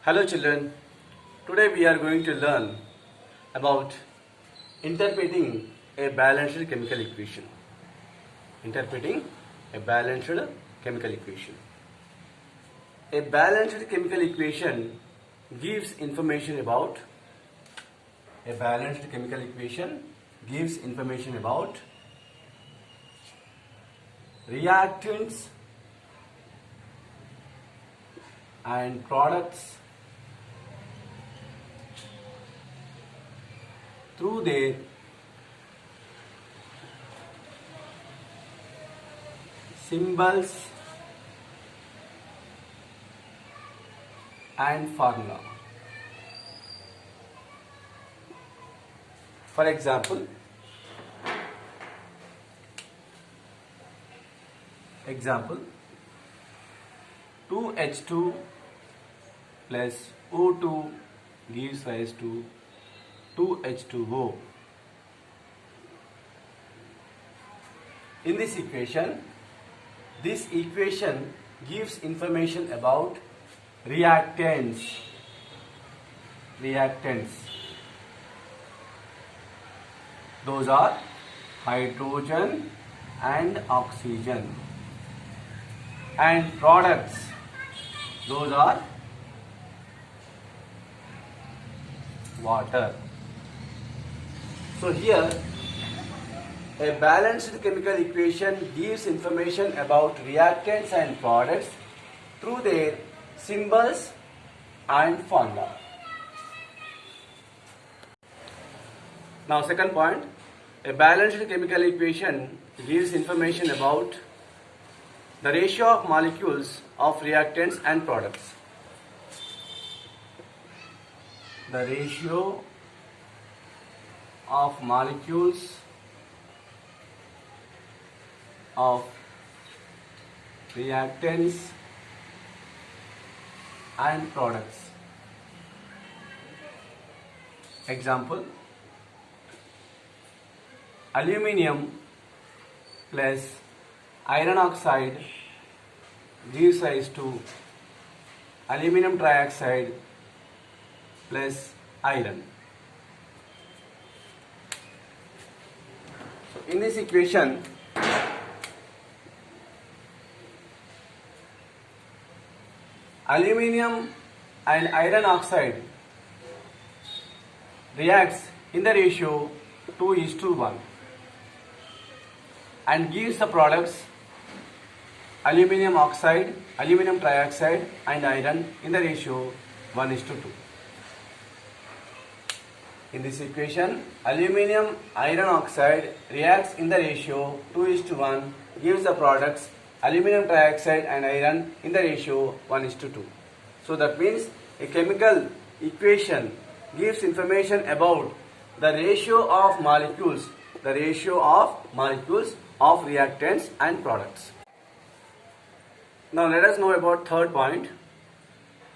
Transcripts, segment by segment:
Hello children, today we are going to learn about interpreting a balanced chemical equation. Interpreting a balanced chemical equation. A balanced chemical equation gives information about reactants and products through their symbols and formula. For example, 2H2 plus O2 gives rise to 2H2O. In this equation gives information about reactants. Those are hydrogen and oxygen. And products, those are water. So here, a balanced chemical equation gives information about reactants and products through their symbols and formula. Now second point, a balanced chemical equation gives information about the ratio of molecules of reactants and products. The ratio of molecules of reactants and products. Example, aluminium plus iron oxide gives rise to aluminum trioxide plus iron. So in this equation, aluminium and iron oxide reacts in the ratio 2:1 and gives the products aluminum oxide, aluminum trioxide and iron in the ratio 1:2. In this equation, aluminum iron oxide reacts in the ratio 2:1, gives the products aluminum trioxide and iron in the ratio 1:2. So that means a chemical equation gives information about the ratio of molecules of reactants and products. Now let us know about third point.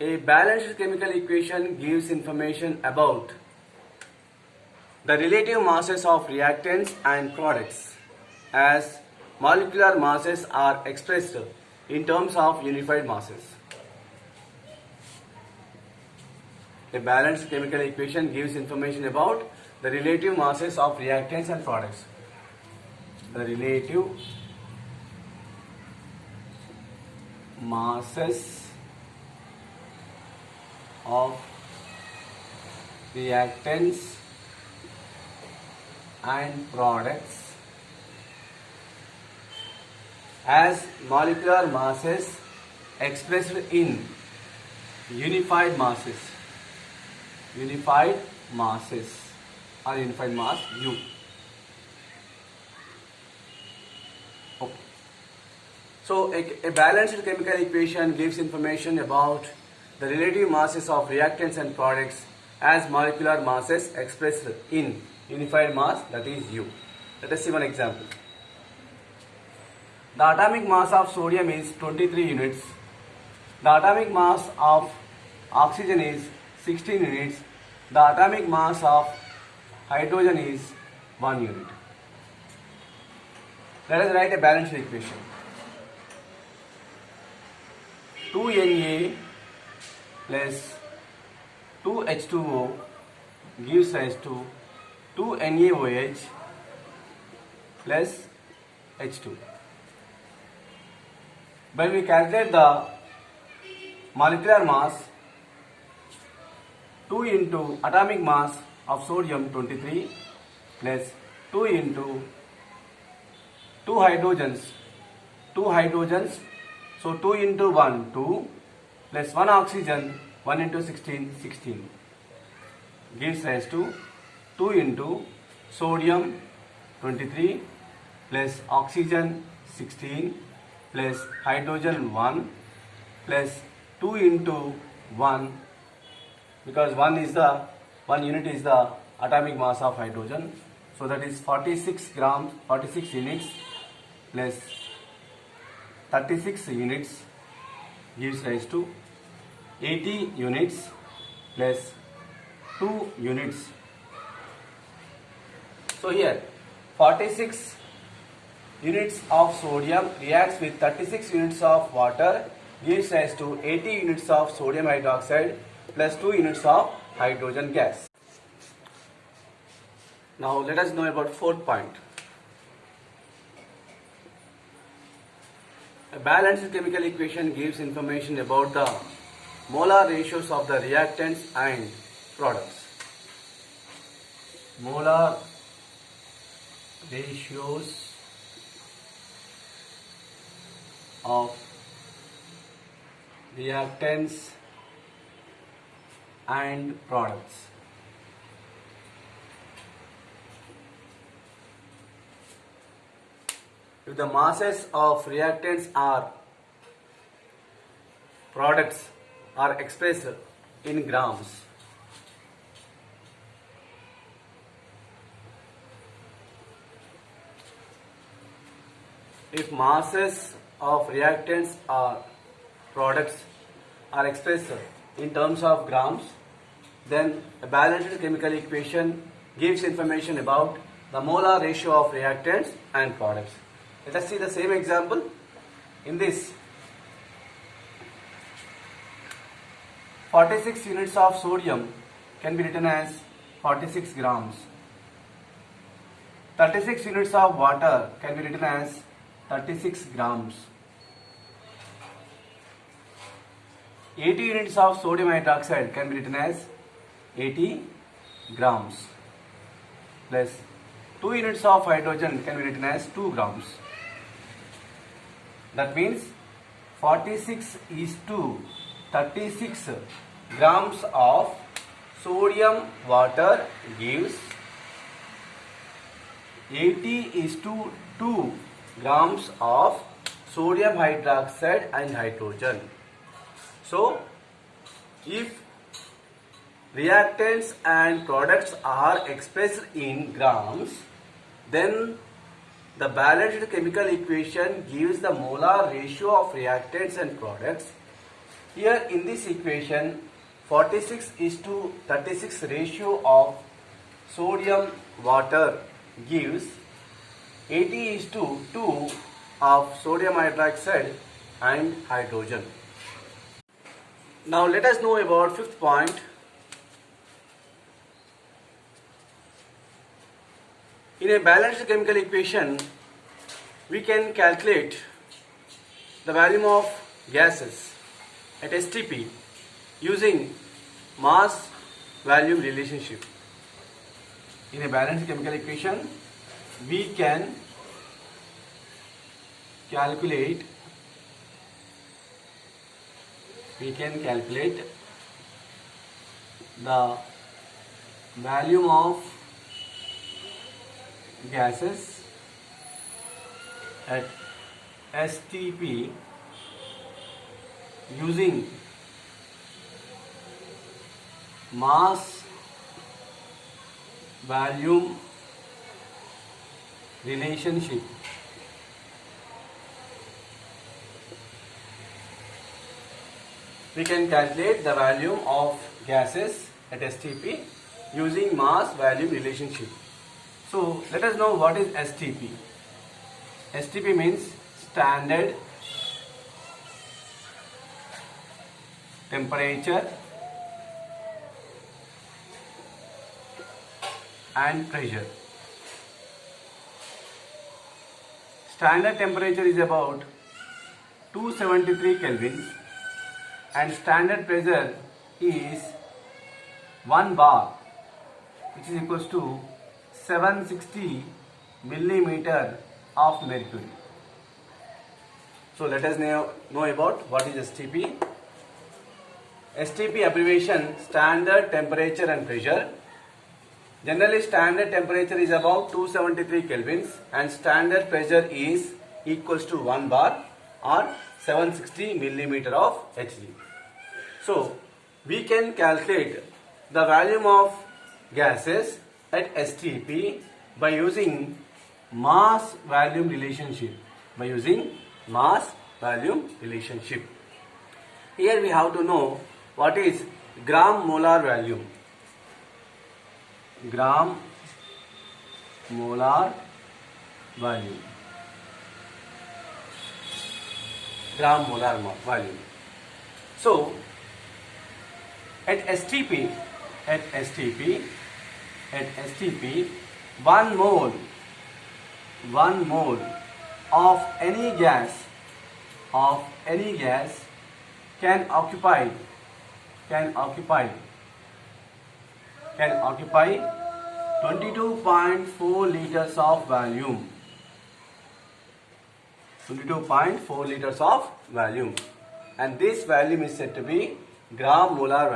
A balanced chemical equation gives information about the relative masses of reactants and products, as molecular masses are expressed in terms of unified masses. A balanced chemical equation gives information about the relative masses of reactants and products. The relative masses of reactants and products as molecular masses expressed in unified masses or unified mass U. Okay. So a balanced chemical equation gives information about the relative masses of reactants and products as molecular masses expressed in unified mass, that is U. Let us see one example. The atomic mass of sodium is 23 units. The atomic mass of oxygen is 16 units. The atomic mass of hydrogen is 1 unit. Let us write a balanced equation. 2Na plus 2H2O gives rise to 2NaOH plus H2. When we calculate the molecular mass, 2 into atomic mass of sodium 23 plus 2 into 2 hydrogens, so 2 into 1 2 plus 1 oxygen, 1 into 16 16 gives rise to 2 into sodium 23 plus oxygen 16 plus hydrogen 1 plus 2 into 1, because 1 unit is the atomic mass of hydrogen, so that is 46 units plus 36 units gives rise to 80 units plus 2 units. So here 46 units of sodium reacts with 36 units of water gives rise to 80 units of sodium hydroxide plus 2 units of hydrogen gas. Now let us know about fourth point. A balanced chemical equation gives information about the molar ratios of the reactants and products. Molar ratios of reactants and products. If the masses of reactants or products are expressed in grams, if masses of reactants or products are expressed in terms of grams, then a balanced chemical equation gives information about the molar ratio of reactants and products. Let us see the same example. In this, 46 units of sodium can be written as 46 grams. 36 units of water can be written as 36 grams. 80 units of sodium hydroxide can be written as 80 grams plus 2 units of hydrogen can be written as 2 grams. That means 46 is to 36 grams of sodium water gives 80 is to 2 grams of sodium hydroxide and hydrogen. So, if reactants and products are expressed in grams, then the balanced chemical equation gives the molar ratio of reactants and products. Here in this equation, 46 is to 36 ratio of sodium water gives 80 is to 2 of sodium hydroxide and hydrogen. Now let us know about fifth point. In a balanced chemical equation, we can calculate the volume of gases at STP using mass volume relationship. In a balanced chemical equation, we can calculate the volume of gases at STP using mass volume relationship. We can calculate the volume of gases at STP using mass volume relationship. So let us know what is STP. STP means standard temperature and pressure. Standard temperature is about 273 kelvins and standard pressure is 1 bar, which is equals to 760 millimeter of mercury. So let us now know about what is STP. STP abbreviation standard temperature and pressure. Generally standard temperature is about 273 kelvins and standard pressure is equals to 1 bar or 760 millimeter of Hg. So we can calculate the volume of gases at STP by using mass volume relationship. Here we have to know what is gram molar volume. Gram molar volume. So at STP 1 mole of any gas can occupy 22.4 liters of volume. 22.4 liters of volume, and this volume is said to be gram molar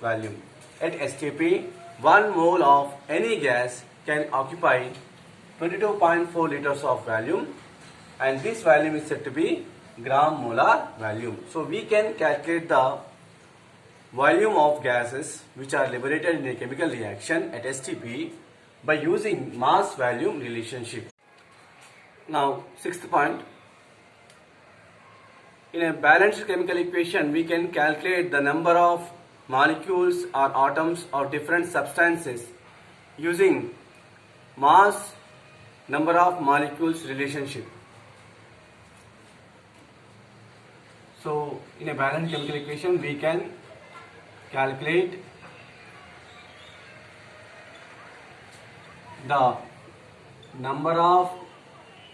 volume. At STP, 1 mole of any gas can occupy 22.4 liters of volume, and this volume is said to be gram molar volume. So we can calculate the volume of gases which are liberated in a chemical reaction at STP by using mass volume relationship. Now, sixth point. In a balanced chemical equation, we can calculate the number of molecules or atoms of different substances using mass number of molecules relationship. So, in a balanced chemical equation, we can calculate the number of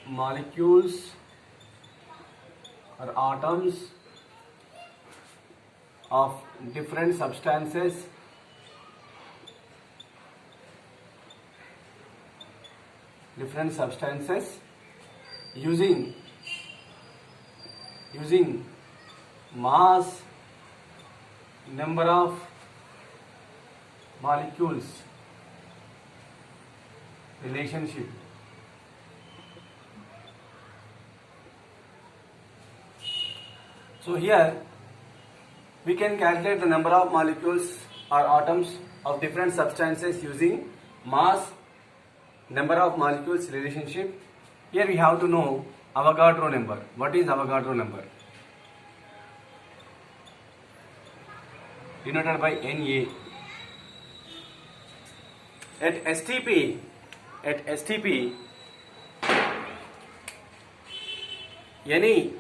molecules or atoms of different substances using mass number of molecules relationship. So here we can calculate the number of molecules or atoms of different substances using mass number of molecules relationship. Here we have to know Avogadro number. What is Avogadro number? Denoted by Na. At STP, any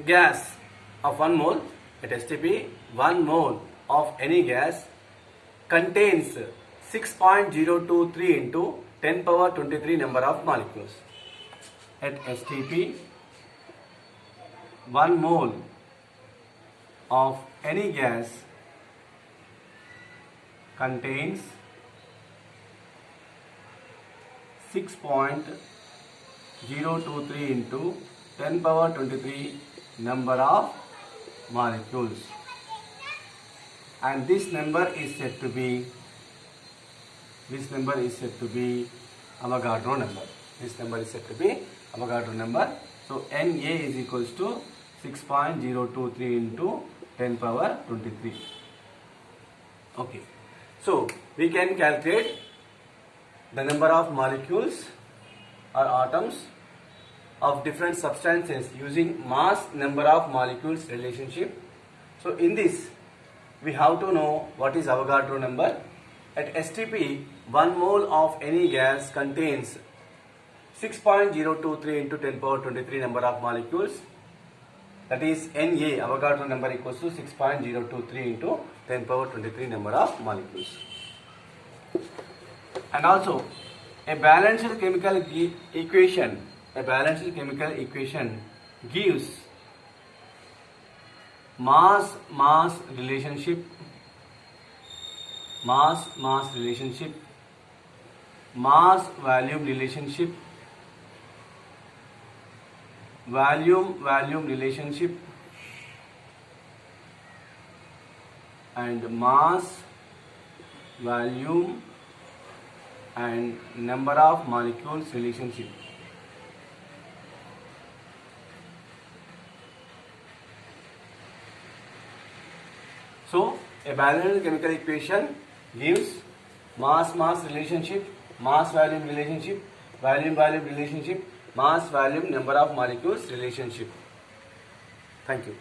gas of 1 mole, at STP 1 mole of any gas contains 6.023 into 10 power 23 number of molecules. At STP 1 mole of any gas contains 6.023 into 10 power 23 number of molecules, and this number is said to be Avogadro number. So Na is equals to 6.023 into 10 power 23. Okay, so we can calculate the number of molecules or atoms of different substances using mass number of molecules relationship. So in this we have to know what is Avogadro number. At STP, 1 mole of any gas contains 6.023 into 10 power 23 number of molecules, that is Na, Avogadro number equals to 6.023 into 10 power 23 number of molecules. And also a balanced chemical equation gives mass relationship, mass volume relationship, volume relationship, and mass, volume and number of molecules relationship. So a balanced chemical equation gives mass relationship, mass volume relationship, volume relationship, mass volume number of molecules relationship. Thank you.